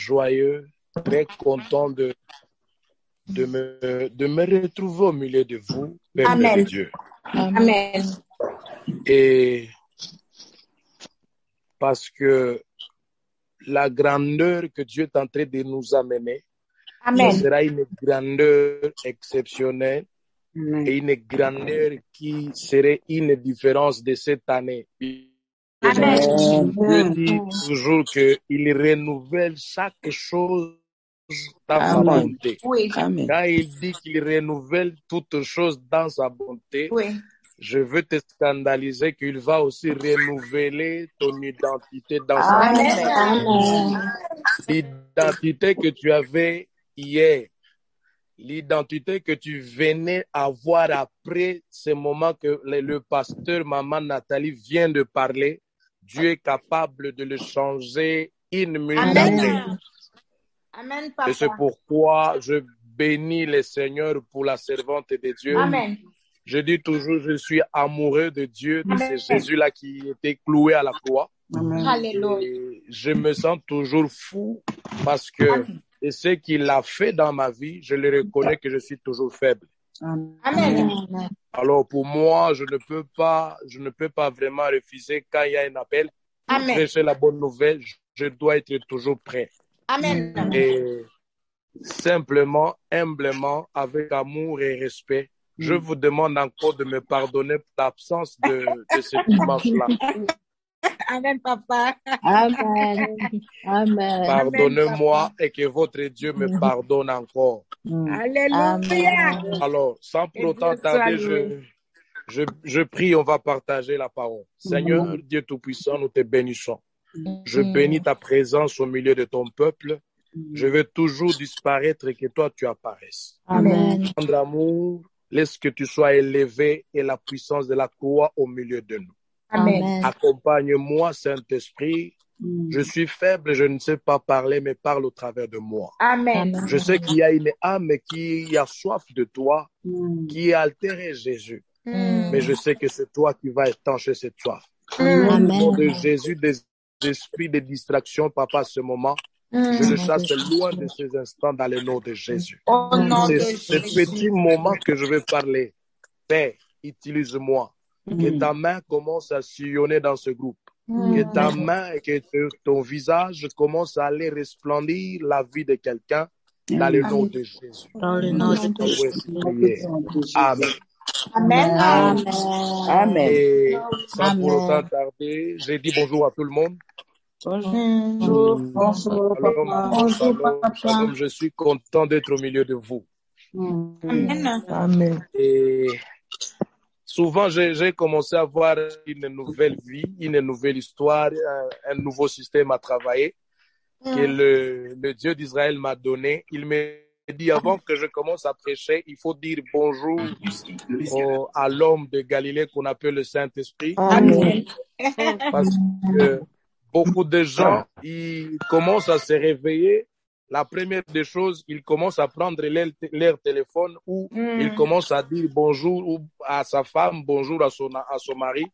joyeux, très content de me retrouver au milieu de vous, peuple de Dieu. Amen. Et parce que la grandeur que Dieu est en train de nous amener, Amen. ce sera une grandeur exceptionnelle et une grandeur qui serait une différence de cette année. Amen. Dieu dit toujours qu'il renouvelle chaque chose dans sa bonté. Oui. Amen. Quand il dit qu'il renouvelle toutes choses dans sa bonté, Oui. je veux te scandaliser qu'il va aussi renouveler ton identité dans sa bonté. Amen. L'identité que tu avais hier, l'identité que tu venais avoir après ce moment que le pasteur Maman Nathalie vient de parler, Dieu est capable de le changer une minute après. Amen, Et papa. c'est pourquoi je bénis le Seigneur pour la servante de Dieu. Amen. Je dis toujours, je suis amoureux de Dieu, de Amen. ce Jésus-là qui était cloué à la croix. Alléluia. Et je me sens toujours fou parce que et ce qu'il a fait dans ma vie, je le reconnais que je suis toujours faible. Amen. Alors pour moi, je ne peux pas vraiment refuser quand il y a un appel. Pour Amen. prêcher la bonne nouvelle, je dois être toujours prêt. Amen. Et simplement, humblement, avec amour et respect, je vous demande encore de me pardonner pour l'absence de cette dimanche-là. Amen, papa. Amen. Amen. Pardonnez-moi et que votre Dieu me pardonne encore. Alléluia. Alors, sans pour autant tarder, je prie, on va partager la parole. Seigneur, Dieu Tout-Puissant, nous te bénissons. Je bénis ta présence au milieu de ton peuple. Je veux toujours disparaître et que toi, tu apparaisses. Amen. Tendre amour, laisse que tu sois élevé et la puissance de la croix au milieu de nous. Amen. Accompagne-moi, Saint-Esprit. Je suis faible, je ne sais pas parler, mais parle au travers de moi. Amen. Je sais qu'il y a une âme qui a soif de toi, qui est altérée, Jésus. Mais je sais que c'est toi qui vas étancher cette soif. Au nom de Jésus, des esprits de distraction, papa, à ce moment, je le chasse loin de ces instants dans le nom de Jésus. Au nom de C'est ce Jésus. petit moment que je vais parler. Père, utilise-moi. Que ta main commence à sillonner dans ce groupe. Que ta main et que ton visage commence à aller resplendir la vie de quelqu'un dans le nom de Jésus. Dans le nom de Jésus. Amen. Amen. Amen. Et sans pour autant tarder, j'ai dit bonjour à tout le monde. Bonjour. Shalom, je suis content d'être au milieu de vous. Amen. Amen. Et souvent, j'ai commencé à avoir une nouvelle vie, une nouvelle histoire, un nouveau système à travailler que le Dieu d'Israël m'a donné. Il m'a dit, avant que je commence à prêcher, il faut dire bonjour à l'homme de Galilée qu'on appelle le Saint-Esprit. Amen. Parce que beaucoup de gens, ils commencent à se réveiller. La première des choses, ils commencent à prendre leur téléphone ou ils commencent à dire bonjour à sa femme, bonjour à son mari.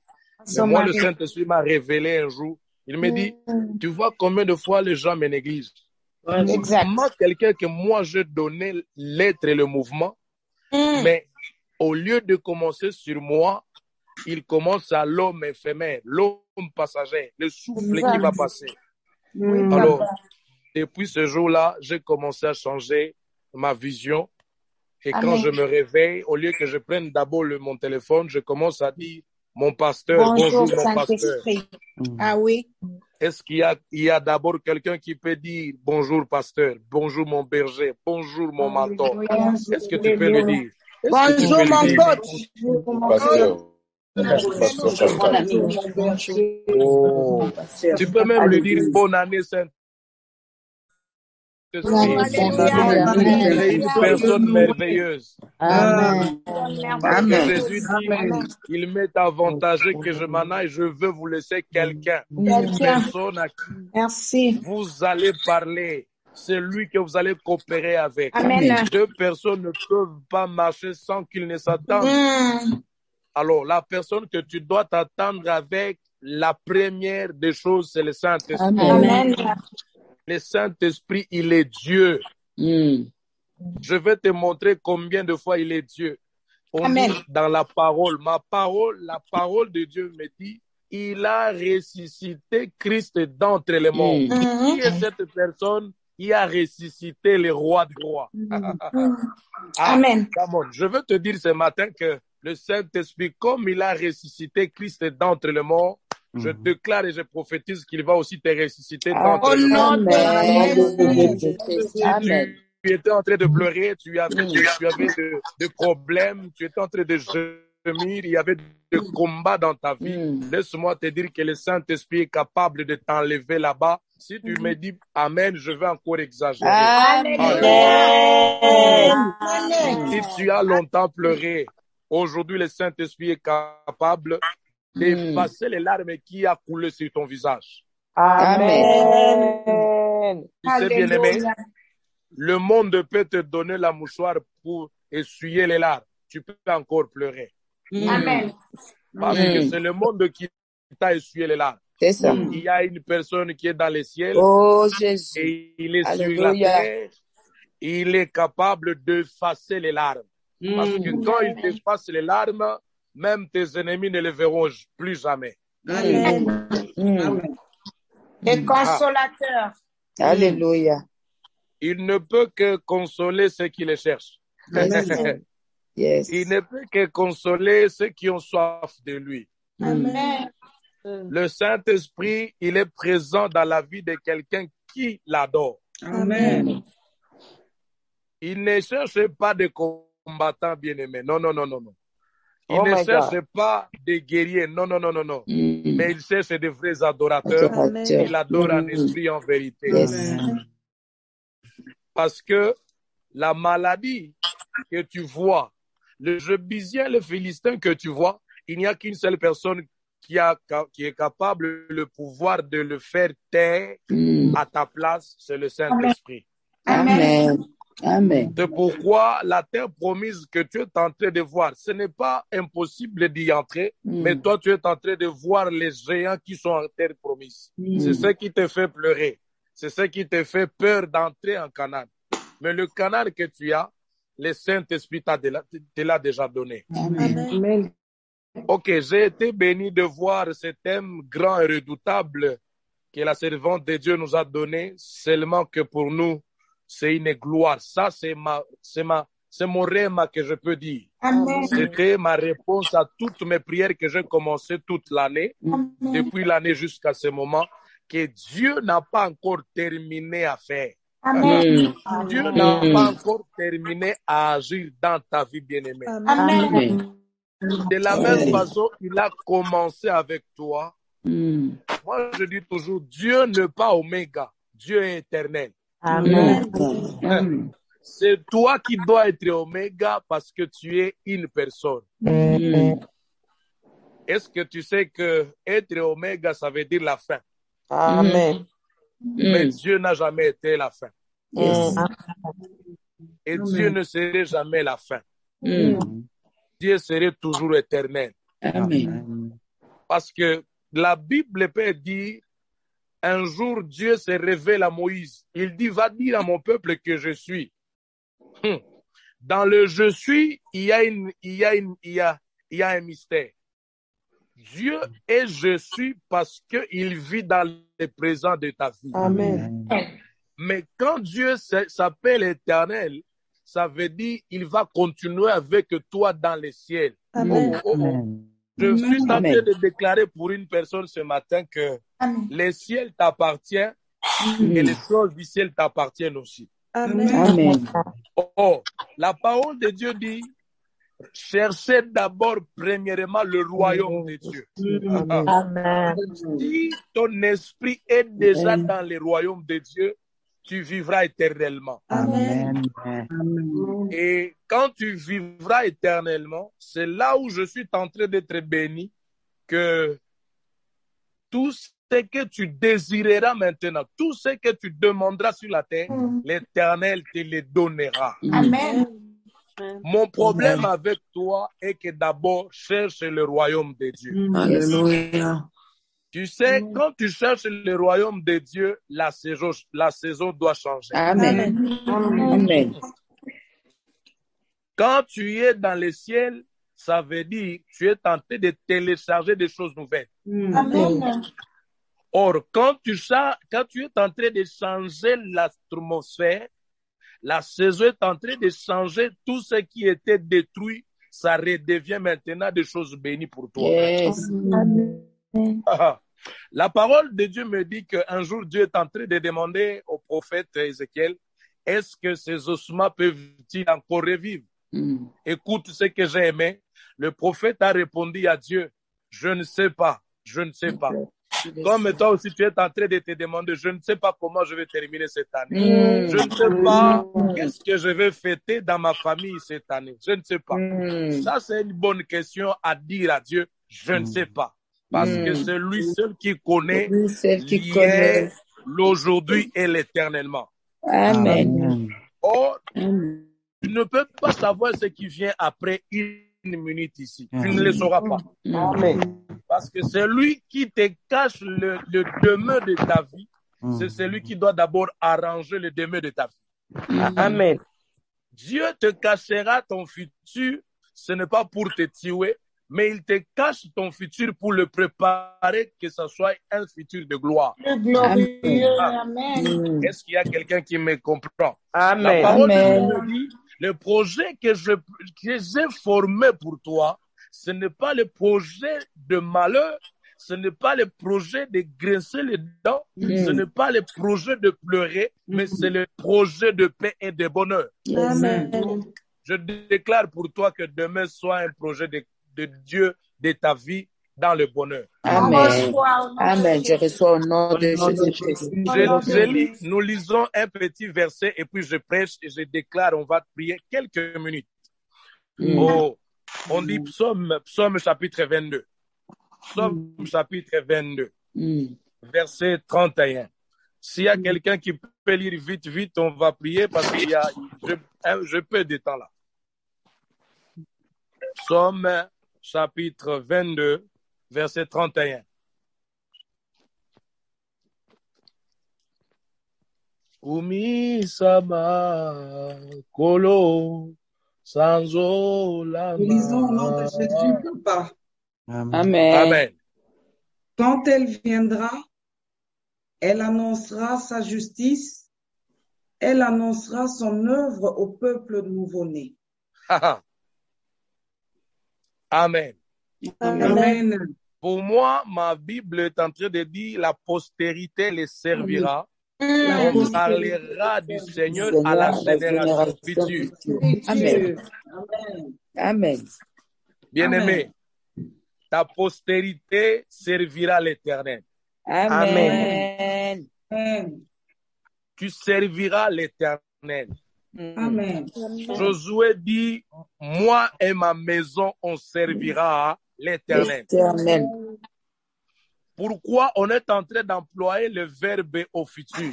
Mais moi, le Saint-Esprit m'a révélé un jour. Il me dit, tu vois combien de fois les gens me négligent. Exact. Moi, quelqu'un que moi, je donnais l'être et le mouvement, mais au lieu de commencer sur moi, il commence à l'homme éphémère, l'homme passager, le souffle qui va passer. Alors, depuis ce jour-là, j'ai commencé à changer ma vision. Et quand je me réveille, au lieu que je prenne d'abord mon téléphone, je commence à dire, mon pasteur, bonjour mon pasteur. Ah oui. Est-ce qu'il y a d'abord quelqu'un qui peut dire, bonjour pasteur, bonjour mon berger, bonjour mon mentor? Est-ce que tu peux le dire? Bonjour mon coach. Pasteur. Oh. Tu peux même lui dire, bonne année Saint. Tu es une personne merveilleuse. Amen. Parce que Jésus dit, il m'est avantagé que je m'en aille, je veux vous laisser quelqu'un. Une personne à qui vous allez parler. C'est lui que vous allez coopérer avec. Amen. Deux personnes ne peuvent pas marcher sans qu'ils ne s'attendent. Alors, la personne que tu dois t'attendre avec, la première des choses, c'est le Saint-Esprit. Amen. Le Saint-Esprit, il est Dieu. Mm. Je vais te montrer combien de fois il est Dieu. On Amen. dit dans la parole, la parole de Dieu me dit, il a ressuscité Christ d'entre les morts. Mm. Qui est cette personne qui a ressuscité le roi des rois? Amen. Come on. Je veux te dire ce matin que le Saint-Esprit, comme il a ressuscité Christ d'entre les morts, je déclare et je prophétise qu'il va aussi te ressusciter d'entre Au les morts. nom de Jésus. Si Amen. tu étais en train de pleurer, tu avais de problèmes, tu étais en train de gémir, il y avait des combats dans ta vie. Laisse-moi te dire que le Saint-Esprit est capable de t'enlever là-bas. Si tu me dis Amen, je vais encore exagérer. Amen. Si tu as longtemps pleuré, aujourd'hui le Saint-Esprit est capable d'effacer les larmes qui a coulé sur ton visage. Amen. Tu sais, bien-aimé, Alléluia. le monde peut te donner la mouchoir pour essuyer les larmes. Tu peux encore pleurer. Amen. Parce que c'est le monde qui t'a essuyé les larmes. C'est ça. Il y a une personne qui est dans les ciels Oh Jésus. et il est sur la Alléluia. terre. Il est capable d'effacer les larmes. Parce que quand il t'efface les larmes, même tes ennemis ne les verront plus jamais. Amen. Le consolateur. Alléluia. Il ne peut que consoler ceux qui le cherchent. Yes. Il ne peut que consoler ceux qui ont soif de lui. Amen. Le Saint-Esprit, il est présent dans la vie de quelqu'un qui l'adore. Amen. Il ne cherche pas de combattants bien-aimés. Non, non, non, non, non. Il Oh ne my cherche God. pas des guerriers. Non, non, non, non, non. Mm. Mais il cherche des vrais adorateurs. Adorateur. Il adore en esprit et en vérité. Yes. Parce que la maladie que tu vois, le Jébusien, le Philistin que tu vois, il n'y a qu'une seule personne qui est capable le pouvoir de le faire taire à ta place, c'est le Saint-Esprit. Amen. Amen. C'est pourquoi la terre promise que tu es en train de voir, ce n'est pas impossible d'y entrer, mais toi tu es en train de voir les géants qui sont en terre promise. C'est ce qui te fait pleurer. C'est ce qui te fait peur d'entrer en Canaan. Mais le Canaan que tu as, le Saint-Esprit te l'a déjà donné. Amen. Ok, j'ai été béni de voir ce thème grand et redoutable que la servante de Dieu nous a donné, seulement que pour nous, c'est une gloire. Ça, c'est mon rêve que je peux dire. Amen. C'était ma réponse à toutes mes prières que j'ai commencé toute l'année, depuis l'année jusqu'à ce moment, que Dieu n'a pas encore terminé à faire. Amen. Dieu n'a pas encore terminé à agir dans ta vie, bien-aimée. Amen. De la même façon, il a commencé avec toi. Moi, je dis toujours, Dieu n'est pas oméga, Dieu est éternel. Amen. C'est toi qui dois être oméga parce que tu es une personne. Est-ce que tu sais que être oméga, ça veut dire la fin? Amen. Mais Dieu n'a jamais été la fin. Yes. Et Dieu ne serait jamais la fin. Dieu serait toujours éternel. Amen. Parce que la Bible peut dire, un jour Dieu se révèle à Moïse. Il dit, va dire à mon peuple que je suis. Dans le je suis, il y a un mystère. Dieu est je suis parce qu'il vit dans le présent de ta vie. Amen. Mais quand Dieu s'appelle éternel, ça veut dire qu'il va continuer avec toi dans les ciels. Amen. Je suis en train Amen. de déclarer pour une personne ce matin que les ciels t'appartiennent et les choses du ciel t'appartiennent aussi. Amen. Amen. Oh, la parole de Dieu dit, cherchez d'abord premièrement le royaume de Dieu. Amen. Si ton esprit est déjà dans le royaume de Dieu, tu vivras éternellement. Amen. Et quand tu vivras éternellement, c'est là où je suis en train d'être béni, que tout ce que tu désireras maintenant, tout ce que tu demanderas sur la terre, l'Éternel te le donnera. Amen. Mon problème avec toi est que d'abord, cherche le royaume de Dieu. Alléluia. Tu sais, quand tu cherches le royaume de Dieu, la saison doit changer. Amen. Amen. Quand tu es dans le ciel, ça veut dire que tu es tenté de télécharger des choses nouvelles. Amen. Or, quand tu es en train de changer l'atmosphère, la saison est en train de changer tout ce qui était détruit, ça redevient maintenant des choses bénies pour toi. Yes. La parole de Dieu me dit qu'un jour, Dieu est en train de demander au prophète Ézéchiel, est-ce que ces ossements peuvent-ils encore revivre? Écoute ce que j'ai aimé. Le prophète a répondu à Dieu, je ne sais pas, je ne sais pas. Comme toi aussi, tu es en train de te demander, je ne sais pas comment je vais terminer cette année. Je ne sais pas qu'est-ce que je vais fêter dans ma famille cette année. Je ne sais pas. Ça, c'est une bonne question à dire à Dieu, je ne sais pas. Parce que c'est lui seul qui connaît l'aujourd'hui et l'éternellement. Amen. Or, tu ne peux pas savoir ce qui vient après une minute ici. Tu ne le sauras pas. Parce que c'est lui qui te cache le demain de ta vie. C'est celui qui doit d'abord arranger le demain de ta vie. Amen. Dieu te cachera ton futur. Ce n'est pas pour te tuer, mais il te cache ton futur pour le préparer, que ce soit un futur de gloire. Amen. Est-ce qu'il y a quelqu'un qui me comprend? Amen. La parole de Amen. Dieu me dit, le projet que j'ai formé pour toi, ce n'est pas le projet de malheur, ce n'est pas le projet de grincer les dents, ce n'est pas le projet de pleurer, mais c'est le projet de paix et de bonheur. Amen. Je déclare pour toi que demain soit un projet de Dieu de ta vie dans le bonheur. Amen. Amen. Je reçois au nom de Jésus-Christ. Nous lisons un petit verset et puis je prêche et je déclare, on va prier quelques minutes. Oh, on dit psaume chapitre 22. Psaume chapitre 22, verset 31. S'il y a quelqu'un qui peut lire vite, on va prier parce qu'il y a je peu de temps là. Psaume chapitre 22, verset 31. Umi sama kolo sanzo la. Nous lisons au nom de Jésus, Papa. Amen. Amen. Quand elle viendra, elle annoncera sa justice, elle annoncera son œuvre au peuple nouveau-né. Amen. Amen. Pour moi, ma Bible est en train de dire la postérité les servira. On parlera du Seigneur à la génération future. Amen. Amen. Amen. Bien-aimé, ta postérité servira l'Éternel. Amen. Amen. Tu serviras l'Éternel. Amen. Josué dit, moi et ma maison, on servira l'Éternel. Éternel. Pourquoi on est en train d'employer le verbe au futur?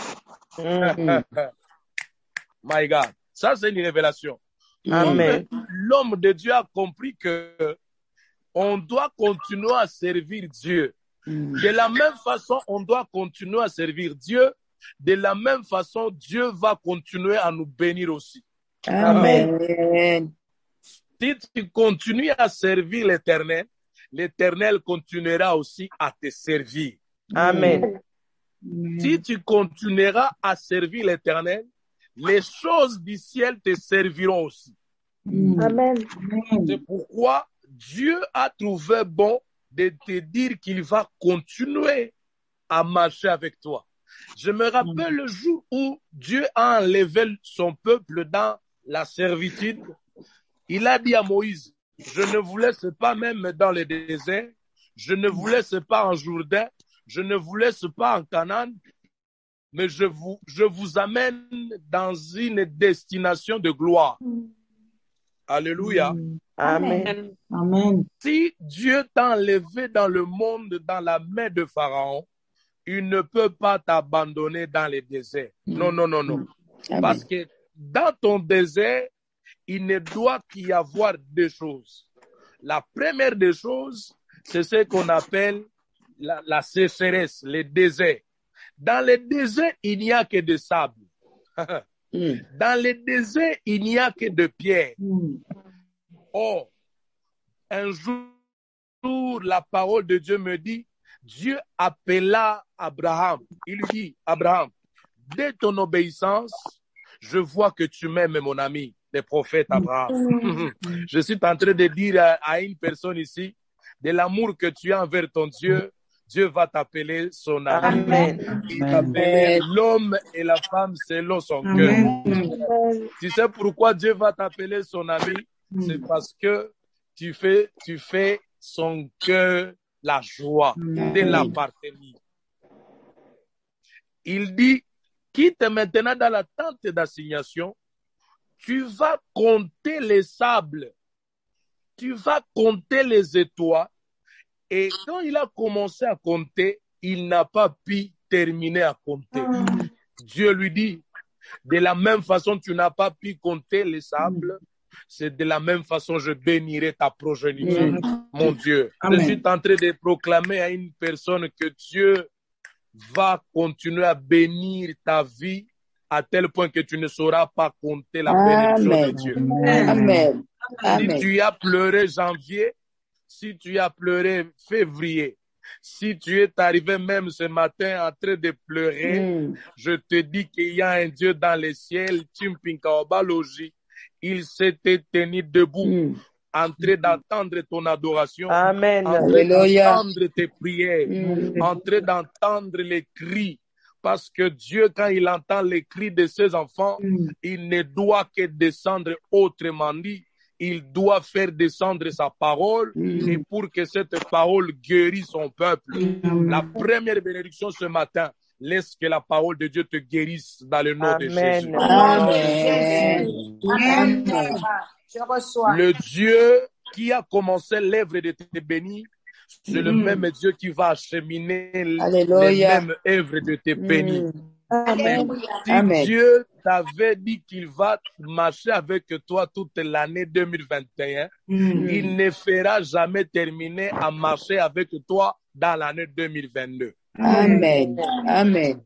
My God, ça c'est une révélation. Amen. L'homme de Dieu a compris que on doit continuer à servir Dieu. De la même façon, on doit continuer à servir Dieu. De la même façon, Dieu va continuer à nous bénir aussi. Amen. Si tu continues à servir l'Éternel, l'Éternel continuera aussi à te servir. Amen. Si tu continueras à servir l'Éternel, les choses du ciel te serviront aussi. Amen. C'est pourquoi Dieu a trouvé bon de te dire qu'il va continuer à marcher avec toi. Je me rappelle le jour où Dieu a enlevé son peuple dans la servitude. Il a dit à Moïse, je ne vous laisse pas même dans le désert, je ne vous laisse pas en Jourdain, je ne vous laisse pas en Canaan, mais je vous amène dans une destination de gloire. Alléluia. Amen. Amen. Si Dieu t'a enlevé dans le monde, dans la main de Pharaon, il ne peut pas t'abandonner dans les déserts. Non, non, non, non. Amen. Parce que dans ton désert, il ne doit qu'y avoir deux choses. La première des choses, c'est ce qu'on appelle la sécheresse, les déserts. Dans les déserts, il n'y a que de sable. Dans les déserts, il n'y a que de pierre. Or, un jour, la parole de Dieu me dit, Dieu appela Abraham. Il lui dit, Abraham, dès ton obéissance, je vois que tu m'aimes, mon ami, le prophète Abraham. Je suis en train de dire à une personne ici, de l'amour que tu as envers ton Dieu, Dieu va t'appeler son ami. Amen. Il t'appelle l'homme et la femme selon son cœur. Tu sais pourquoi Dieu va t'appeler son ami? C'est parce que tu fais son cœur la joie de l'appartenir. Il dit, quitte maintenant dans la tente d'assignation, tu vas compter les sables, tu vas compter les étoiles. Et quand il a commencé à compter, il n'a pas pu terminer à compter. Dieu lui dit, de la même façon tu n'as pas pu compter les sables, c'est de la même façon je bénirai ta progéniture, mon Dieu. Amen. Je suis en train de proclamer à une personne que Dieu va continuer à bénir ta vie à tel point que tu ne sauras pas compter la bénédiction de Dieu. Amen. Si tu as pleuré janvier, si tu as pleuré février, si tu es arrivé même ce matin en train de pleurer, je te dis qu'il y a un Dieu dans les ciels, il s'était tenu debout, en train d'entendre ton adoration, Amen. en train d'entendre tes prières, en train d'entendre les cris. Parce que Dieu, quand il entend les cris de ses enfants, il ne doit que descendre autrement dit. Il doit faire descendre sa parole et pour que cette parole guérisse son peuple. La première bénédiction ce matin, laisse que la parole de Dieu te guérisse dans le nom de Jésus. Amen. Je reçois. Le Dieu qui a commencé l'œuvre de te bénir, c'est le même Dieu qui va acheminer les mêmes œuvres de te bénir. Amen. Si Dieu t'avait dit qu'il va marcher avec toi toute l'année 2021, il ne fera jamais terminer à marcher avec toi dans l'année 2022. Amen. Amen.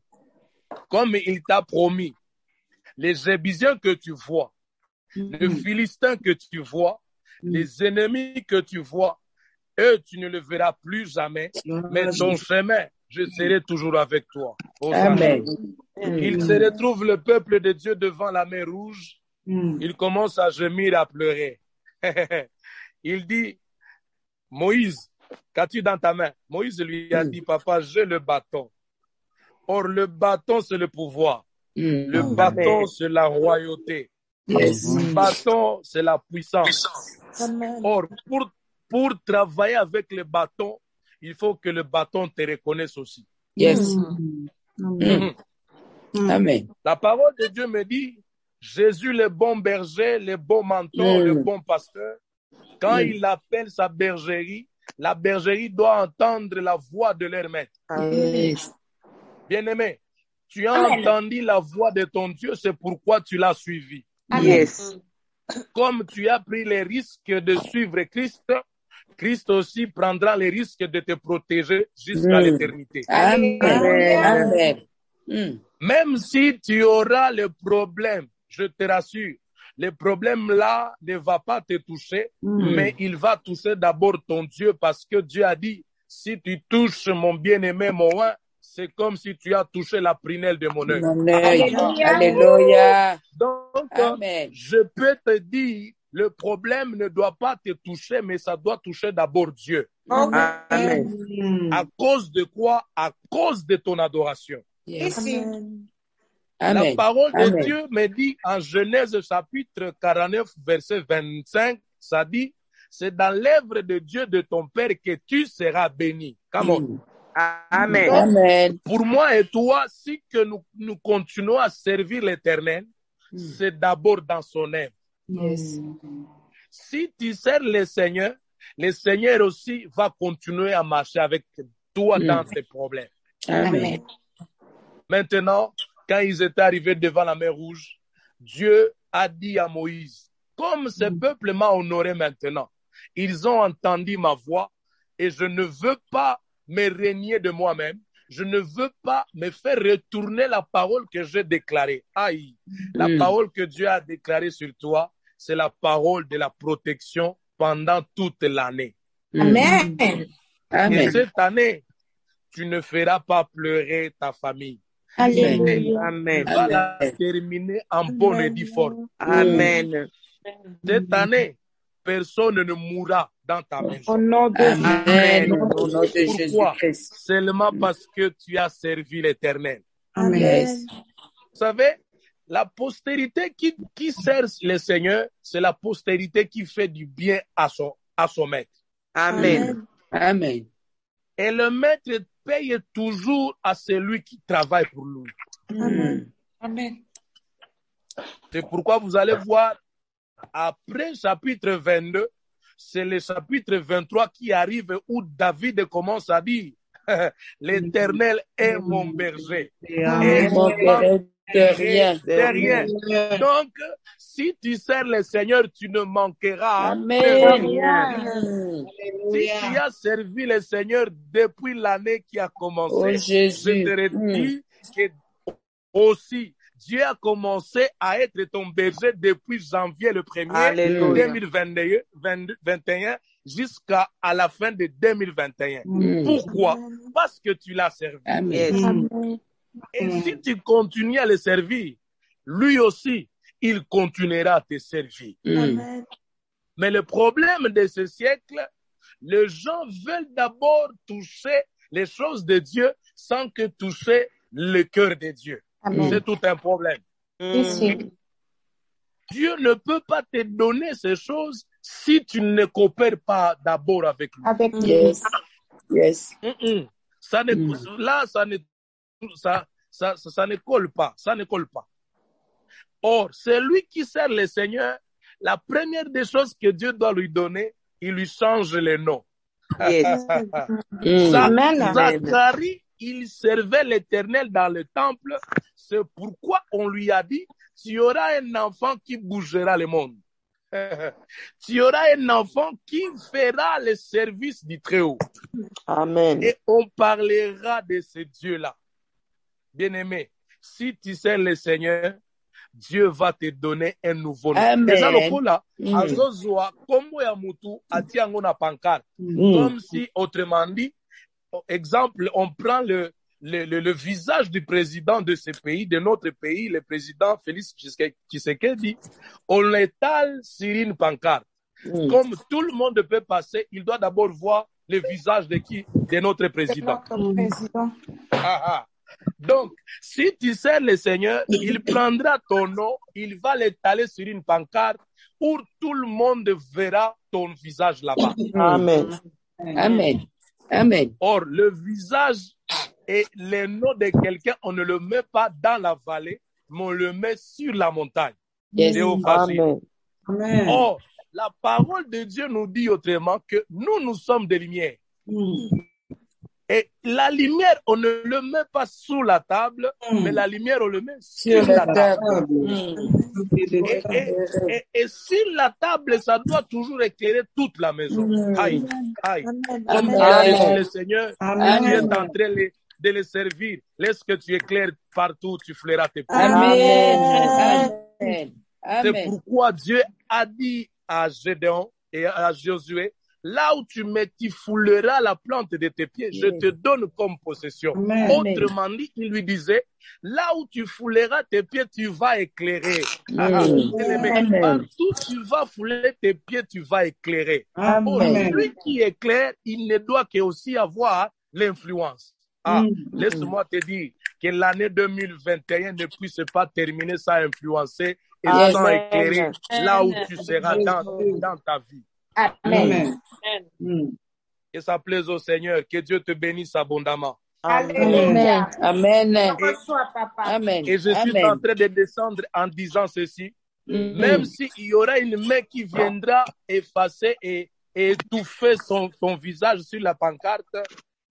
Comme il t'a promis, les Jébusiens que tu vois, les Philistins que tu vois, les ennemis que tu vois, eux, tu ne le verras plus jamais, mais ton chemin, je serai toujours avec toi. Amen. Il se retrouve le peuple de Dieu devant la mer Rouge. Il commence à gémir, à pleurer. Il dit, Moïse, qu'as-tu dans ta main? Moïse lui a dit, papa, j'ai le bâton. Or, le bâton, c'est le pouvoir. Le bâton, c'est la royauté. Le bâton, c'est la puissance. Or, pour travailler avec le bâton, il faut que le bâton te reconnaisse aussi. Yes. Amen. La parole de Dieu me dit, Jésus, le bon berger, le bon mentor, le bon pasteur, quand il appelle sa bergerie, la bergerie doit entendre la voix de leur maître. Bien-aimé, tu as entendu la voix de ton Dieu, c'est pourquoi tu l'as suivi. Yes. Comme tu as pris les risques de suivre Christ, Christ aussi prendra les risques de te protéger jusqu'à l'éternité. Amen. Amen. Même si tu auras le problème, je te rassure, le problème là ne va pas te toucher, mais il va toucher d'abord ton Dieu parce que Dieu a dit, si tu touches mon bien-aimé, mon roi, c'est comme si tu as touché la prunelle de mon œil. Alléluia. Donc, Amen. je peux te dire, le problème ne doit pas te toucher, mais ça doit toucher d'abord Dieu. Amen. À cause de quoi? À cause de ton adoration. Yes. Amen. La parole de Amen. Dieu me dit en Genèse chapitre 49, verset 25, ça dit, c'est dans l'œuvre de Dieu de ton Père que tu seras béni. Come on. Amen. Amen. Pour moi et toi, si que nous continuons à servir l'Éternel, c'est d'abord dans son œuvre. Yes. Si tu sers le Seigneur aussi va continuer à marcher avec toi dans tes problèmes. Amen. Maintenant, quand ils étaient arrivés devant la mer Rouge, Dieu a dit à Moïse, comme ce peuple m'a honoré maintenant, ils ont entendu ma voix et je ne veux pas me renier de moi-même. Je ne veux pas me faire retourner la parole que j'ai déclarée. Aïe, la parole que Dieu a déclarée sur toi, c'est la parole de la protection pendant toute l'année. Amen. Et cette année, tu ne feras pas pleurer ta famille. Alléluia. Amen. Tu vas la terminer en bonne et due forme. Amen. Cette année, personne ne mourra dans ta maison. Au nom de Amen. Au nom de Pourquoi? Jésus-Christ. Seulement parce que tu as servi l'Éternel. Amen. Yes. Vous savez, la postérité qui sert le Seigneur, c'est la postérité qui fait du bien à son maître. Amen. Amen. Et le maître paye toujours à celui qui travaille pour lui. Amen. C'est pourquoi vous allez voir, après chapitre 22, c'est le chapitre 23 qui arrive où David commence à dire l'Éternel est mon berger. Et Je manquerai de rien. de rien. Donc, si tu sers le Seigneur, tu ne manqueras de Amen. rien. Si tu as servi le Seigneur depuis l'année qui a commencé, Oh je Jésus. te redis que aussi, Dieu a commencé à être ton berger depuis janvier le 1er Alléluia. 2021 jusqu'à la fin de 2021. Pourquoi? Parce que tu l'as servi. Amen. Yes. Et si tu continues à le servir, lui aussi, il continuera à te servir. Mais le problème de ce siècle, les gens veulent d'abord toucher les choses de Dieu sans que toucher le cœur de Dieu. Amen. C'est tout un problème. Ici. Dieu ne peut pas te donner ces choses si tu ne coopères pas d'abord avec lui. Avec lui. Yes. Yes. Ça ne, là, ça ne colle pas. Ça ne colle pas. Or, celui qui sert le Seigneur, la première des choses que Dieu doit lui donner, il lui change le nom. Yes. Amen. Zacharie, il servait l'Éternel dans le temple. C'est pourquoi on lui a dit, tu auras un enfant qui bougera le monde. Tu auras un enfant qui fera le service du Très-Haut. Amen. Et on parlera de ce Dieu-là. Bien-aimé, si tu sers le Seigneur, Dieu va te donner un nouveau nom. Amen. Et ça, le là, azozwa, kombo ya mutu, ati yango na pancarte. Comme si, autrement dit, exemple, on prend le visage du président de ce pays, de notre pays, le président Félix Tshisekedi, on l'étale sur une pancarte. Comme tout le monde peut passer, il doit d'abord voir le visage de qui? De notre président. Notre président. Donc, si tu sers le Seigneur, il prendra ton nom, il va l'étaler sur une pancarte où tout le monde verra ton visage là-bas. Amen. Amen. Amen. Or, le visage et le nom de quelqu'un, on ne le met pas dans la vallée, mais on le met sur la montagne. Yes. Amen. Or, la parole de Dieu nous dit autrement que nous sommes des lumières. Et la lumière, on ne le met pas sous la table, mais la lumière, on le met sur la table. Et sur la table, ça doit toujours éclairer toute la maison. Aïe, aïe. Comme tu as dit le Seigneur, tu es en train de le servir. Laisse que tu éclaires partout, tu flairas tes pieds. Amen. Amen. C'est pourquoi Dieu a dit à Gédéon et à Josué, là où tu mets, tu fouleras la plante de tes pieds, je te donne comme possession. Autrement dit, il lui disait, là où tu fouleras tes pieds, tu vas éclairer. Partout tu vas fouler tes pieds, tu vas éclairer. Celui qui éclaire, il ne doit qu'aussi avoir l'influence. Laisse-moi te dire que l'année 2021 ne puisse pas terminer sans influencer et sans éclairer là où tu seras dans ta vie. Amen. Que ça plaise au Seigneur, que Dieu te bénisse abondamment. Alléluia. Amen. Reçois, papa. Amen. Et je suis en train de descendre en disant ceci, même s'il y aura une main qui viendra effacer et étouffer ton visage sur la pancarte,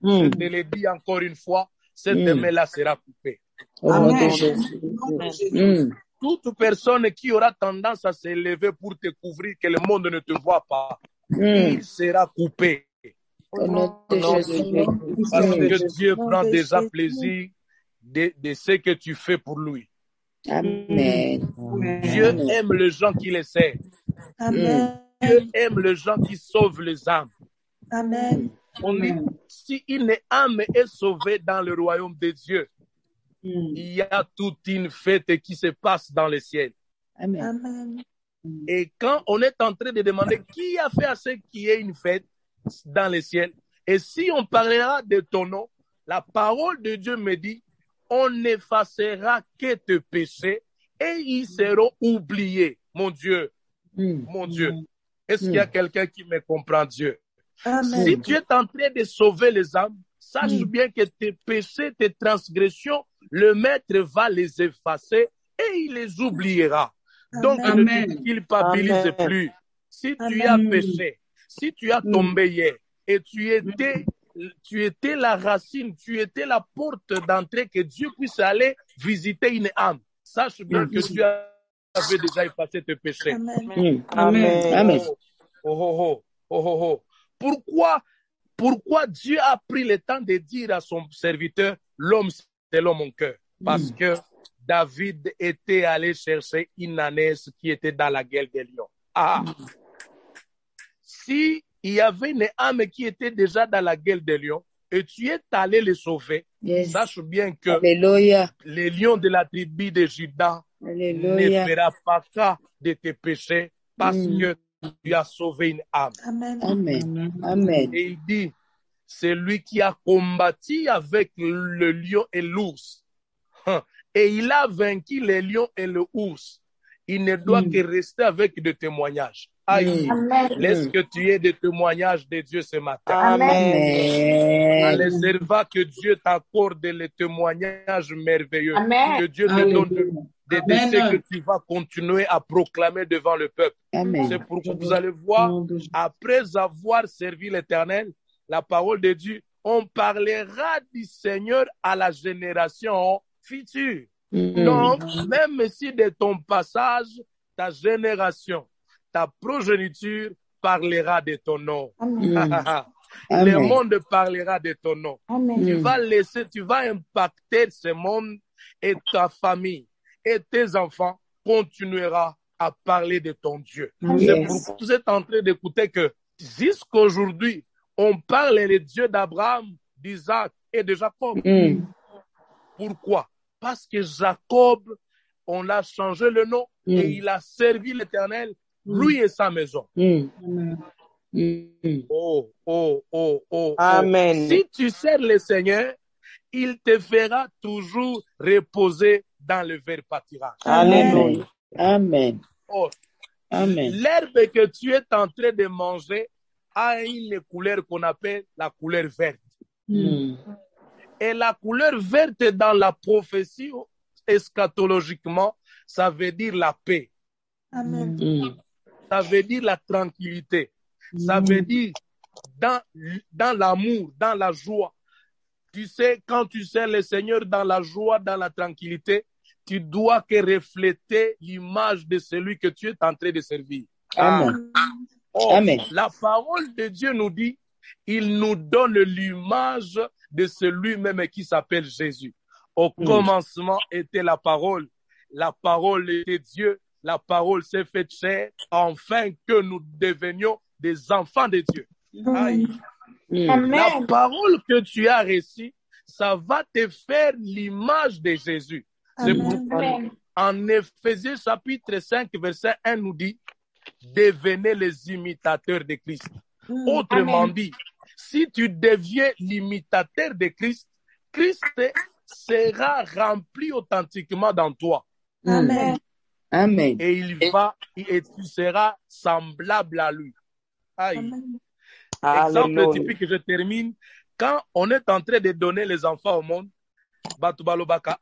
je te le dis encore une fois, cette main-là sera coupée. Au nom de Jésus. Toute personne qui aura tendance à s'élever pour te couvrir, que le monde ne te voit pas, il sera coupé. Au nom de Jésus. Parce que Dieu Nom prend de déjà Jésus. plaisir de ce que tu fais pour lui. Amen. Dieu Amen. aime les gens qui les servent. Amen. Dieu aime les gens qui sauvent les âmes. Amen. On dit, si une âme est sauvée dans le royaume de Dieu, il y a toute une fête qui se passe dans le ciel. Amen. Amen. Et quand on est en train de demander qui a fait à ce qu'il y ait une fête dans le ciel, et si on parlera de ton nom, la parole de Dieu me dit, on n'effacera que tes péchés et ils seront oubliés. Mon Dieu, mon Dieu. Est-ce qu'il y a quelqu'un qui me comprend, Dieu? Amen. Si tu es en train de sauver les âmes, sache bien que tes péchés, tes transgressions, le Maître va les effacer et il les oubliera. Donc, Amen. ne te culpabilise Amen. plus. Si tu Amen. as péché, si tu as tombé hier et tu étais la racine, tu étais la porte d'entrée que Dieu puisse aller visiter une âme, sache bien que tu avais déjà effacé tes péchés. Amen. Amen. Amen. Pourquoi Dieu a pris le temps de dire à son serviteur, l'homme selon mon cœur? Parce que David était allé chercher une ânesse qui était dans la gueule des lions. Si il y avait une âme qui était déjà dans la gueule des lions et tu es allé le sauver, Yes. sache bien que Alléluia. les lions de la tribu de Juda ne Alléluia. fera pas cas de tes péchés parce que tu as sauvé une âme. Amen. Amen. Amen. Et il dit, c'est lui qui a combattu avec le lion et l'ours. Et il a vaincu les lions et l'ours. Il ne doit que rester avec des témoignages. Aïe, laisse que tu aies des témoignages de Dieu ce matin. Amen. Allez, que Dieu t'accorde les témoignages merveilleux. Amen. Que Dieu te donne de ce que tu vas continuer à proclamer devant le peuple. Amen. C'est pourquoi vous allez voir, après avoir servi l'Éternel, la parole de Dieu, on parlera du Seigneur à la génération future. Donc, même si de ton passage, ta génération, ta progéniture parlera de ton nom. Le monde parlera de ton nom. Tu vas impacter ce monde et ta famille et tes enfants continuera à parler de ton Dieu. C'est pourquoi vous êtes en train d'écouter que jusqu'aujourd'hui, on parle des dieux d'Abraham, d'Isaac et de Jacob. Pourquoi? Parce que Jacob, on a changé le nom et il a servi l'Éternel, lui et sa maison. Amen. Si tu sers le Seigneur, il te fera toujours reposer dans le vert pâturage. Alléluia. Amen. Amen. L'herbe que tu es en train de manger a une couleur qu'on appelle la couleur verte. Et la couleur verte dans la prophétie, eschatologiquement, ça veut dire la paix. Amen. Ça veut dire la tranquillité. Ça veut dire dans l'amour, dans la joie. Tu sais, quand tu sers le Seigneur dans la joie, dans la tranquillité, tu dois que refléter l'image de celui que tu es en train de servir. Amen. Amen. La parole de Dieu nous dit, il nous donne l'image de celui-même qui s'appelle Jésus. Au commencement était la parole était Dieu, la parole s'est faite chair, afin que nous devenions des enfants de Dieu. Aïe. La parole que tu as reçue, ça va te faire l'image de Jésus. C'est pourquoi en Éphésiens chapitre 5, verset 1 nous dit, devenez les imitateurs de Christ. Autrement dit, si tu deviens l'imitateur de Christ, Christ sera rempli authentiquement dans toi. Amen. Amen. Et tu seras semblable à lui. Aïe. Alléluia. Exemple typique que je termine. Quand on est en train de donner les enfants au monde, batubalobaka,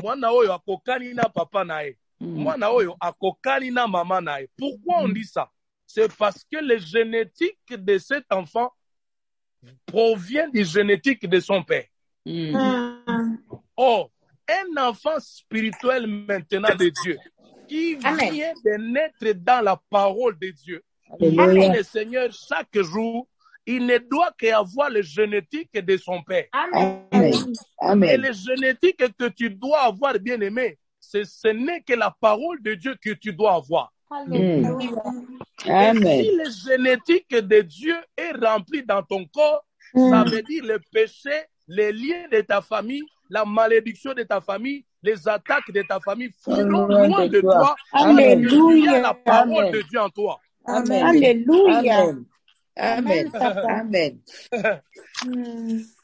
mwana oyo akokani na papa nae. Mwana oyo akokani na maman nae. Pourquoi on dit ça? C'est parce que le génétique de cet enfant provient du génétique de son père. Or, un enfant spirituel maintenant de Dieu, qui vient de naître dans la parole de Dieu, aime le Seigneur chaque jour il ne doit qu'avoir le génétique de son père. Amen. Et le génétique que tu dois avoir, bien aimé, ce n'est que la parole de Dieu que tu dois avoir. Amen. Et si le génétique de Dieu est rempli dans ton corps, ça veut dire le péché, les liens de ta famille, la malédiction de ta famille, les attaques de ta famille fuiront loin de toi. Alléluia. Il y a la parole de Dieu en toi. Amen. Alléluia. Amen. Amen.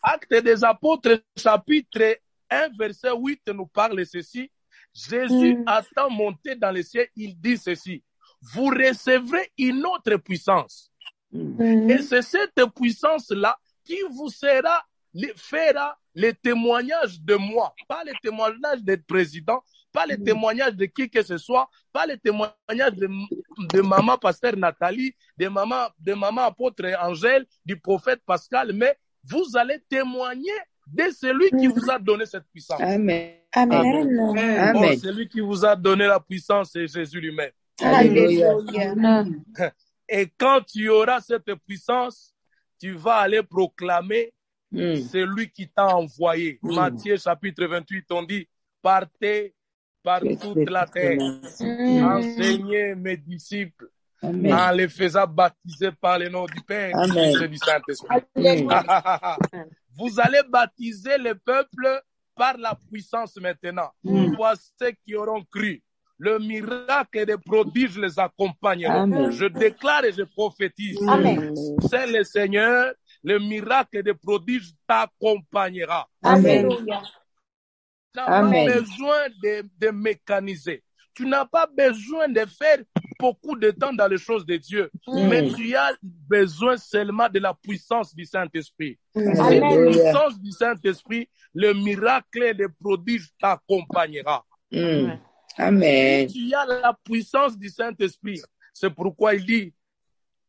Actes des Apôtres, chapitre 1, verset 8, nous parle ceci. Jésus étant monté dans les cieux, il dit ceci. Vous recevrez une autre puissance. Et c'est cette puissance-là qui vous fera le témoignage de moi. Pas le témoignage des présidents, pas le témoignage de qui que ce soit, pas le témoignage de maman pasteur Nathalie, de maman apôtre Angèle, du prophète Pascal, mais vous allez témoigner de celui qui vous a donné cette puissance. Amen. Amen. Oh, celui qui vous a donné la puissance, c'est Jésus lui-même. Alléluia. Et quand tu auras cette puissance, tu vas aller proclamer celui qui t'a envoyé. Matthieu chapitre 28, on dit, partez par toute la terre, enseignez mes disciples, en les faisant baptiser par le nom du Père et du Saint-Esprit. Vous allez baptiser le peuple par la puissance maintenant. Voici ceux qui auront cru. Le miracle et les prodiges les accompagneront. Je déclare et je prophétise. C'est le Seigneur, le miracle et les prodiges t'accompagnera. Alléluia. Tu n'as pas besoin de mécaniser. Tu n'as pas besoin de faire beaucoup de temps dans les choses de Dieu. Mais tu as besoin seulement de la puissance du Saint-Esprit. C'est la puissance du Saint-Esprit, le miracle et les prodiges t'accompagnera. Amen. Si tu as la puissance du Saint-Esprit, c'est pourquoi il dit,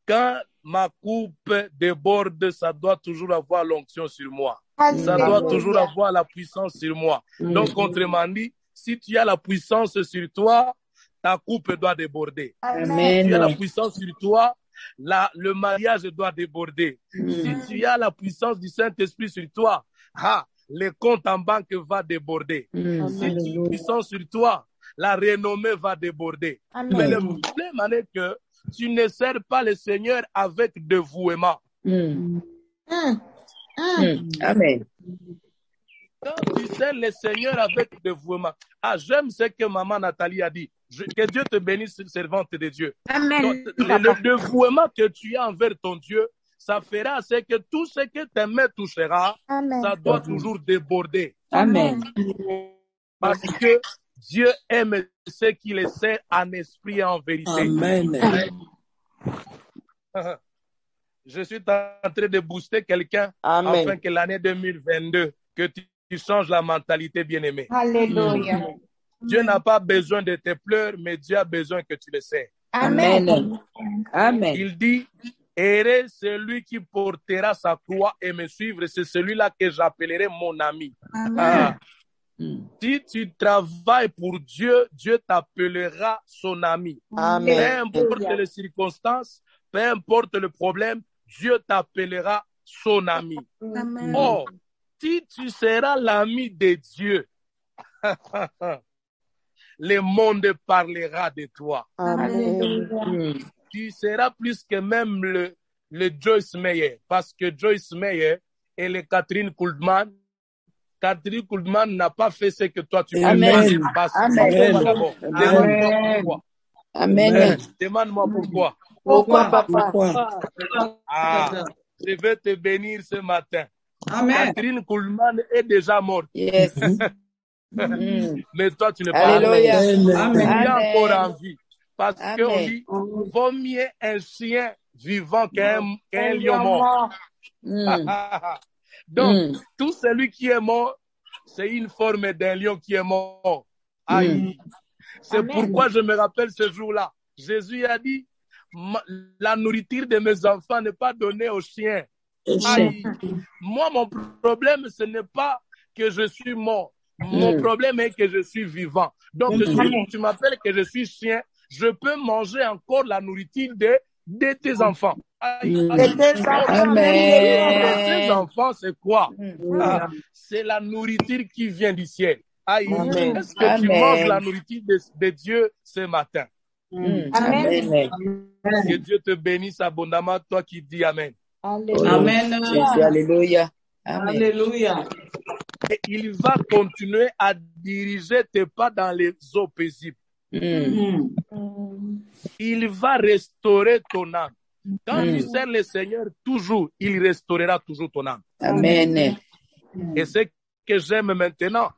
quand ma coupe déborde, ça doit toujours avoir l'onction sur moi. Ça doit toujours avoir la puissance sur moi. Donc, autrement dit, si tu as la puissance sur toi, ta coupe doit déborder. Si tu as la puissance sur toi, le mariage doit déborder. Si tu as la puissance du Saint-Esprit sur toi, le compte en banque va déborder. Si tu as la puissance sur toi, la renommée va déborder. Mais le problème est que tu ne sers pas le Seigneur avec dévouement. Amen. Quand tu sers le Seigneur avec dévouement. J'aime ce que maman Nathalie a dit. Que Dieu te bénisse, servante de Dieu. Amen. Donc, le dévouement que tu as envers ton Dieu, ça fera que tout ce que tes mains touchera, ça doit toujours déborder. Amen. Parce que Dieu aime ceux qui le servent en esprit et en vérité. Amen. Je suis en train de booster quelqu'un afin que l'année 2022, que tu changes la mentalité, bien-aimé. Alléluia. Dieu n'a pas besoin de tes pleurs, mais Dieu a besoin que tu le sers. Amen. Amen. Il dit, heureux celui qui portera sa croix et me suivre, c'est celui-là que j'appellerai mon ami. Si tu travailles pour Dieu, Dieu t'appellera son ami. Amen. Peu importe les circonstances, peu importe le problème, Dieu t'appellera son ami. Amen. Or, si tu seras l'ami de Dieu, le monde parlera de toi. Amen. Tu seras plus que même le Joyce Meyer, parce que Joyce Meyer et le Catherine Kuhlman, Catherine Kuhlman n'a pas fait ce que toi tu fais. Amen. Demande-moi pourquoi. Amen. Demande-moi pourquoi. Pourquoi, papa? Je vais te bénir ce matin. Amen. Catherine Kuhlman est déjà morte. Yes. Mais toi, tu n'es pas morte. Alléluia. Tu es Amen. encore en vie. Parce Amen. qu'on dit, vaut mieux un chien vivant qu'un lion mort. Donc, tout celui qui est mort, c'est une forme d'un lion qui est mort. Aïe. C'est pourquoi je me rappelle ce jour-là. Jésus a dit, la nourriture de mes enfants n'est pas donnée aux chiens. Aïe. Moi, mon problème, ce n'est pas que je suis mort. Mon problème est que je suis vivant. Donc, si tu m'appelles que je suis chien, je peux manger encore la nourriture de tes enfants. Aïe, Mm. aïe. De tes enfants. De tes Amen. enfants, c'est quoi? Ah, C'est la nourriture qui vient du ciel. Aïe, Amen. est-ce que tu manges la Amen. nourriture de Dieu ce matin? Mm. Amen. Amen. Que Dieu te bénisse abondamment, toi qui dis Amen. Oh, Alléluia. Jésus, alléluia. Amen. Alléluia. Et il va continuer à diriger tes pas dans les eaux paisibles. Mm. Il va restaurer ton âme. Quand Mm. tu sers le Seigneur, toujours, il restaurera toujours ton âme. Amen. Et ce que j'aime maintenant,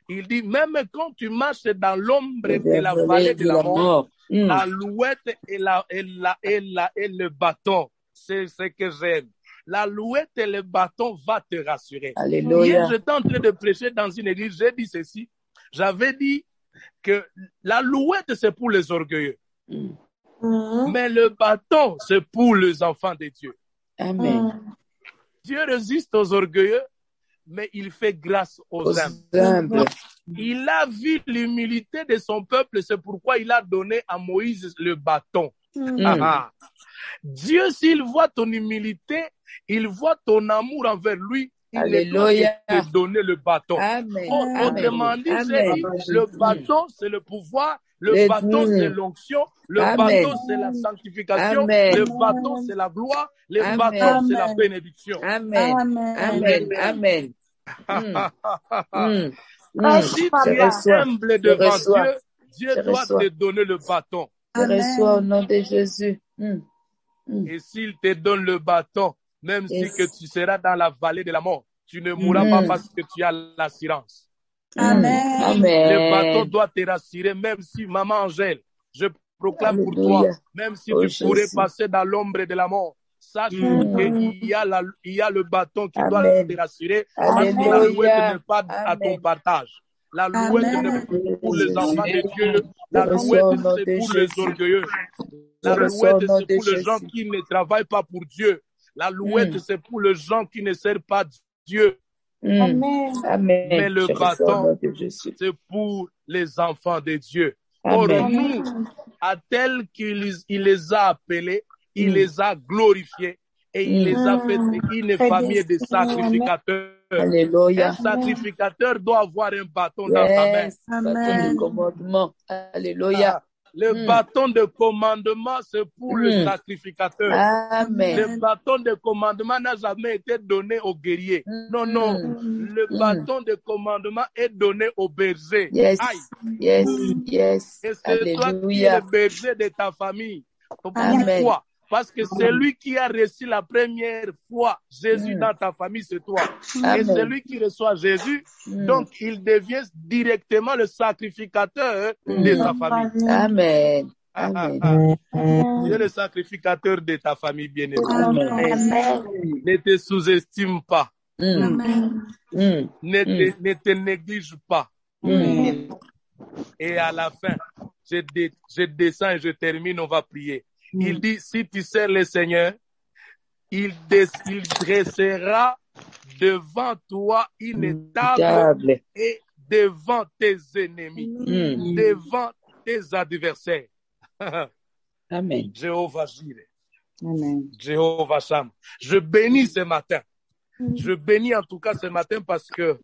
il dit, même quand tu marches dans l'ombre de la vallée de la mort, Mm. l'alouette et le bâton, c'est ce que j'aime. L'alouette et le bâton va te rassurer. Alléluia. Hier, j'étais en train de prêcher dans une église, j'ai dit ceci. J'avais dit que l'alouette, c'est pour les orgueilleux. Mais le bâton, c'est pour les enfants de Dieu. Amen. Dieu résiste aux orgueilleux, mais il fait grâce aux Aux humbles. humbles. Il a vu l'humilité de son peuple, c'est pourquoi il a donné à Moïse le bâton. Dieu, s'il voit ton humilité, il voit ton amour envers lui, il ne doit Alléluia. que te donner le bâton. Amen. Autrement dit, j'ai Amen. dit, le bâton, c'est le pouvoir, le Le- bâton, c'est l'onction, le Amen. bâton, c'est la sanctification, Amen. le bâton, c'est la gloire, le Amen. bâton, c'est la bénédiction. Amen. Amen. Amen. Si tu Je es reçois. humble devant reçois. Dieu, Dieu Je doit reçois. te donner le bâton. Je reçois au nom de Jésus. Et s'il te donne le bâton, même Yes. si que tu seras dans la vallée de la mort, tu ne mourras pas parce que tu as l'assurance. Amen. Le bâton Amen. doit te rassurer, même si, maman Angèle, je proclame pour Alléluia. toi, même si Oh, tu pourrais Jésus. passer dans l'ombre de la mort, sache qu'il y a le bâton qui doit Amen. te rassurer, parce que Alléluia. l'alouette n'est pas à Amen. ton partage. L'alouette Amen. n'est pas pour les enfants de Dieu, Je reçois au l'alouette nom c'est de pour les Jésus. orgueilleux. Je reçois au L'alouette nom c'est de pour les gens Jésus. qui ne travaillent pas pour Dieu. L'alouette c'est pour les gens qui ne servent pas Dieu. Amen. Amen. Mais le Je reçois au bâton, nom de Jésus. c'est pour les enfants de Dieu. Or, Amen. nous, à tel qu'il il les a appelés, il les a glorifiés et il les a fait une famille de sacrificateurs. Alléluia. Un sacrificateur doit avoir un bâton dans sa main. Yes. Bâton de commandement. Alléluia. Le bâton de commandement, c'est pour le sacrificateur. Amen. Le bâton de commandement n'a jamais été donné aux guerriers. Non, non. Le bâton de commandement est donné aux bergers. Yes. Aïe. Yes. Yes. Et c'est toi qui es Alléluia. le berger de ta famille. Amen. Pourquoi? Parce que celui qui a reçu la première fois Jésus dans ta famille, c'est toi. Et Amen. celui qui reçoit Jésus, donc il devient directement le sacrificateur de sa famille. Amen. Amen. Tu es le sacrificateur de ta famille, bien-aimé. Amen. Ne te sous-estime pas. Mm. Mm. Ne te néglige pas. Mm. Et à la fin, je descends et je termine, on va prier. Il dit, si tu sers le Seigneur, il dressera devant toi une table et devant tes ennemis, devant tes adversaires. Amen. Jéhovah Jireh, Amen. Jéhovah Sham. Je bénis ce matin. Je bénis en tout cas ce matin parce que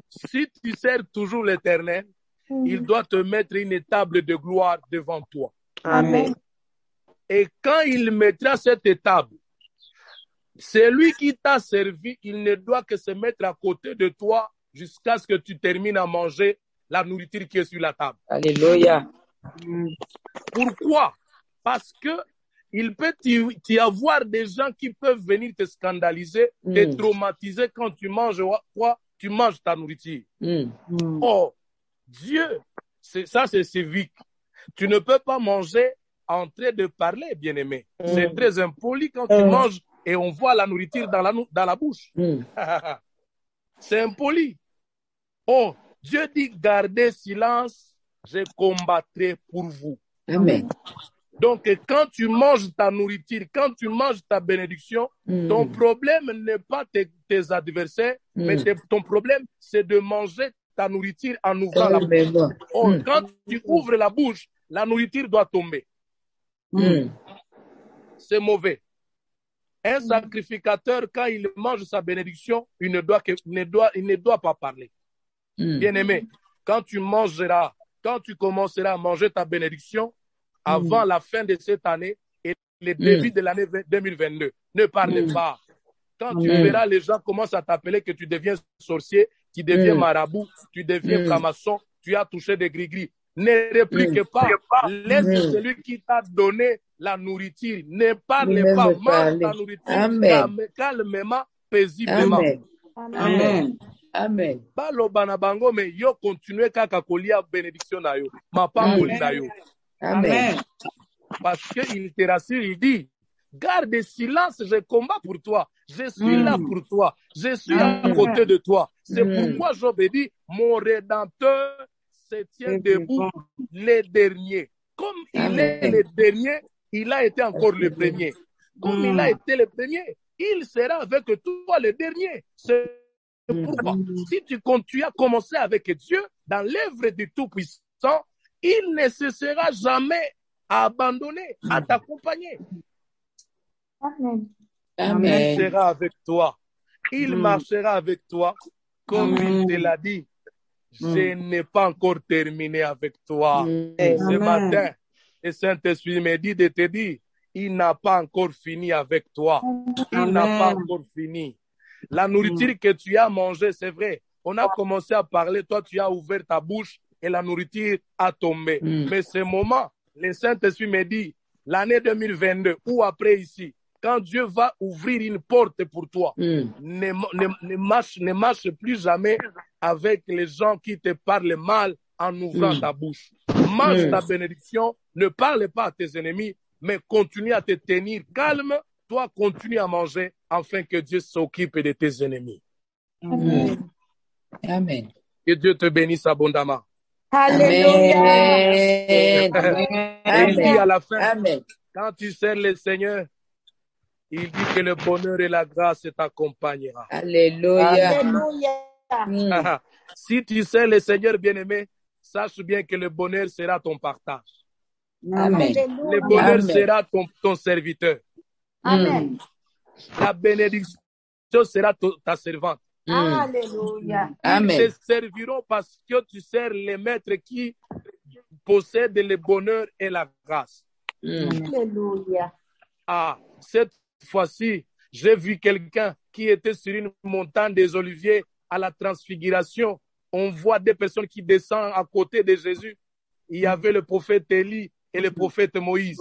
si tu sers toujours l'Éternel, il doit te mettre une table de gloire devant toi. Amen. Et quand il mettra cette table, celui qui t'a servi, il ne doit que se mettre à côté de toi jusqu'à ce que tu termines à manger la nourriture qui est sur la table. Alléluia. Pourquoi? Parce que il peut y avoir des gens qui peuvent venir te scandaliser, te traumatiser quand tu manges quoi? Tu manges ta nourriture. Oh, Dieu, ça c'est civique. Tu ne peux pas manger en train de parler, bien-aimé. C'est très impoli quand tu manges et on voit la nourriture dans la bouche. C'est impoli. Oh, Dieu dit, gardez silence, je combattrai pour vous. Amen. Donc, quand tu manges ta nourriture, quand tu manges ta bénédiction, ton problème n'est pas tes adversaires, mais ton problème, c'est de manger ta nourriture en ouvrant la bouche. Oh, quand tu ouvres la bouche, la nourriture doit tomber. c'est mauvais. Un sacrificateur, quand il mange sa bénédiction, il ne doit pas parler. Bien-aimé, quand tu commenceras à manger ta bénédiction avant la fin de cette année et le début de l'année 2022, ne parle pas. Quand tu verras les gens commencent à t'appeler que tu deviens sorcier, tu deviens marabout, tu deviens franc-maçon, tu as touché des gris-gris. Ne réplique pas. Laisse celui qui t'a donné la nourriture. Ne parle pas. Mange ta nourriture calmement, paisiblement. Amen. Amen. Baloba na bango mais yo continue kaka kolia bénédiction na yo. Ma pamboli na yo. Amen. Parce qu'il te rassure, il dit, garde silence, je combats pour toi. Je suis là pour toi. Je suis à côté de toi. C'est pourquoi Job dit, mon Rédempteur se tient debout les derniers. Comme il est le dernier, il a été encore le premier. Comme il a été le premier, il sera avec toi le dernier. C'est pourquoi, si tu as commencé avec Dieu, dans l'œuvre du Tout-Puissant, il ne cessera jamais à abandonner, à t'accompagner. Amen. Amen. Il sera avec toi. Il marchera avec toi. Comme il te l'a dit, je n'ai pas encore terminé avec toi. Ce matin, le Saint-Esprit me dit de te dire, il n'a pas encore fini avec toi. Il n'a pas encore fini. La nourriture que tu as mangée, c'est vrai. On a commencé à parler, toi tu as ouvert ta bouche et la nourriture a tombé. Mais ce moment, le Saint-Esprit me dit, l'année 2022 ou après ici, quand Dieu va ouvrir une porte pour toi, ne marche plus jamais avec les gens qui te parlent mal en ouvrant ta bouche. Mange ta bénédiction, ne parle pas à tes ennemis, mais continue à te tenir calme. Toi, continue à manger afin que Dieu s'occupe de tes ennemis. Amen. Amen. Que Dieu te bénisse abondamment. Alléluia. Et puis à la fin, Amen. quand tu sers le Seigneur, il dit que le bonheur et la grâce t'accompagnera. Alléluia. Alléluia. Si tu sers le Seigneur bien-aimé, sache bien que le bonheur sera ton partage. Amen. Le bonheur sera ton serviteur. Amen. La bénédiction sera ta servante. Alléluia. Amen. Ils te serviront parce que tu sers les maîtres qui possèdent le bonheur et la grâce. Alléluia. Ah, cette fois-ci, j'ai vu quelqu'un qui était sur une montagne des Oliviers à la Transfiguration. On voit des personnes qui descendent à côté de Jésus. Il y avait le prophète Élie et le prophète Moïse.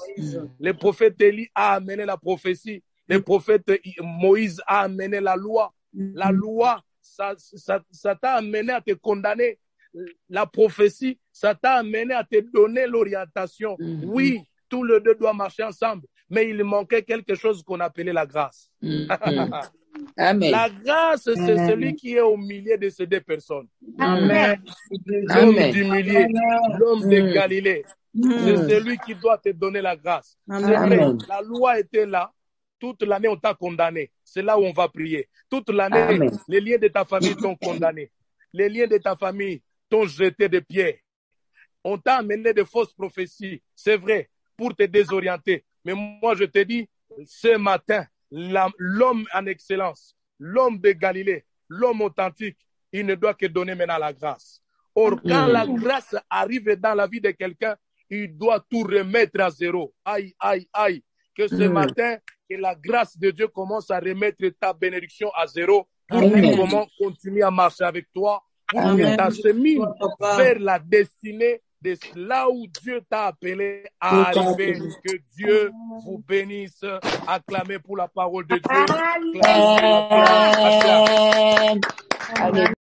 Le prophète Élie a amené la prophétie. Le prophète Moïse a amené la loi. La loi, ça t'a amené à te condamner. La prophétie, ça t'a amené à te donner l'orientation. Oui, tous les deux doivent marcher ensemble. Mais il manquait quelque chose qu'on appelait la grâce. Amen. La grâce, c'est celui qui est au milieu de ces deux personnes. Amen. L'homme du milieu, l'homme de Galilée. C'est celui qui doit te donner la grâce. C'est vrai, la loi était là. Toute l'année, on t'a condamné. C'est là où on va prier. Toute l'année, les liens de ta famille t'ont condamné. Les liens de ta famille t'ont jeté des pierres. On t'a amené de fausses prophéties. C'est vrai, pour te désorienter. Mais moi, je te dis, ce matin, l'homme en excellence, l'homme de Galilée, l'homme authentique, il ne doit que donner maintenant la grâce. Or, quand la grâce arrive dans la vie de quelqu'un, il doit tout remettre à zéro. Aïe, aïe, aïe. Que ce matin, que la grâce de Dieu commence à remettre ta bénédiction à zéro pour qu'il continue à marcher avec toi, pour que ta chemin vers la destinée de là où Dieu t'a appelé à arriver. Que Dieu vous bénisse. Acclamez pour la parole de Dieu. Acclamez pour la gloire. Acclamez.